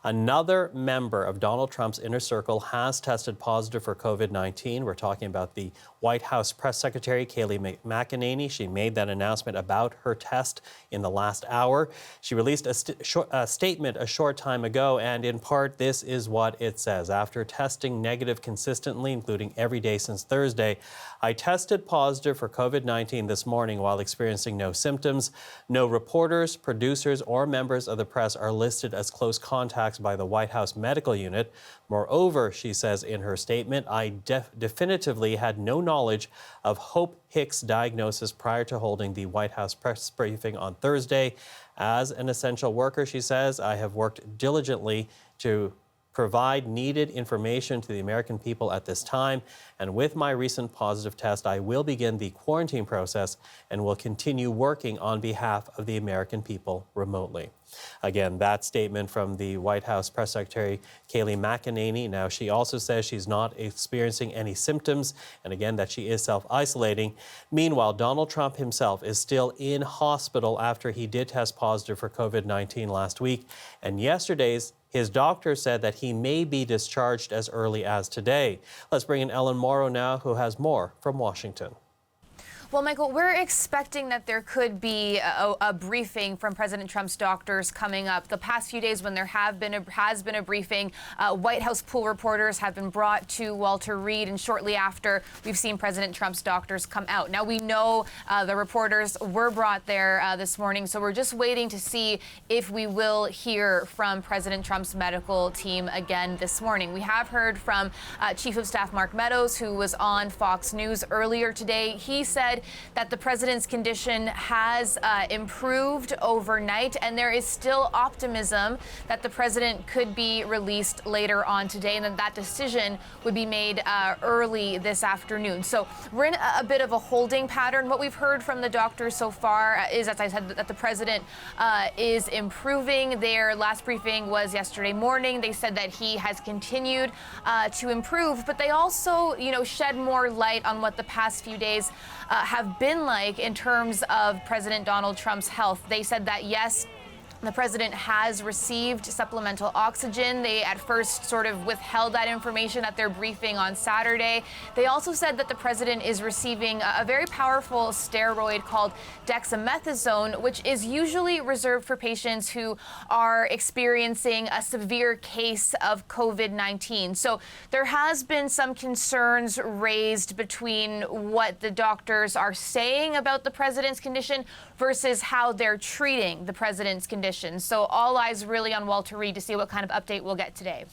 Another member of Donald Trump's inner circle has tested positive for COVID-19. We're talking about the White House press secretary, Kayleigh McEnany. She made that announcement about her test in the last hour. She released a statement a short time ago, and in part, this is what it says. After testing negative consistently, including every day since Thursday, I tested positive for COVID-19 this morning while experiencing no symptoms. No reporters, producers, or members of the press are listed as close contacts by the White House medical unit. Moreover, she says in her statement, I definitively had no knowledge of Hope Hicks' diagnosis prior to holding the White House press briefing on Thursday. As an essential worker, she says, I have worked diligently to provide needed information to the American people at this time. And with my recent positive test, I will begin the quarantine process and will continue working on behalf of the American people remotely. Again, that statement from the White House press secretary, Kayleigh McEnany. Now, she also says she's not experiencing any symptoms, and again, that she is self-isolating. Meanwhile, Donald Trump himself is still in hospital after he did test positive for COVID-19 last week. And his doctor said that he may be discharged as early as today. Let's bring in Ellen Morrow now, who has more from Washington. Well, Michael, we're expecting that there could be a briefing from President Trump's doctors coming up. The past few days when there has been a briefing, White House pool reporters have been brought to Walter Reed, and shortly after, we've seen President Trump's doctors come out. Now, we know the reporters were brought there this morning, so we're just waiting to see if we will hear from President Trump's medical team again this morning. We have heard from Chief of Staff Mark Meadows, who was on Fox News earlier today. He said that the president's condition has improved overnight, and there is still optimism that the president could be released later on today, and that decision would be made early this afternoon. So we're in a bit of a holding pattern. What we've heard from the doctors so far is, as I said, that the president is improving. Their last briefing was yesterday morning. They said that he has continued to improve, but they also, shed more light on what the past few days have been like in terms of President Donald Trump's health. They said that, yes, the president has received supplemental oxygen. They at first sort of withheld that information at their briefing on Saturday. They also said that the president is receiving a very powerful steroid called dexamethasone, which is usually reserved for patients who are experiencing a severe case of COVID-19. So there has been some concerns raised between what the doctors are saying about the president's condition versus how they're treating the president's condition. So all eyes really on Walter Reed to see what kind of update we'll get today.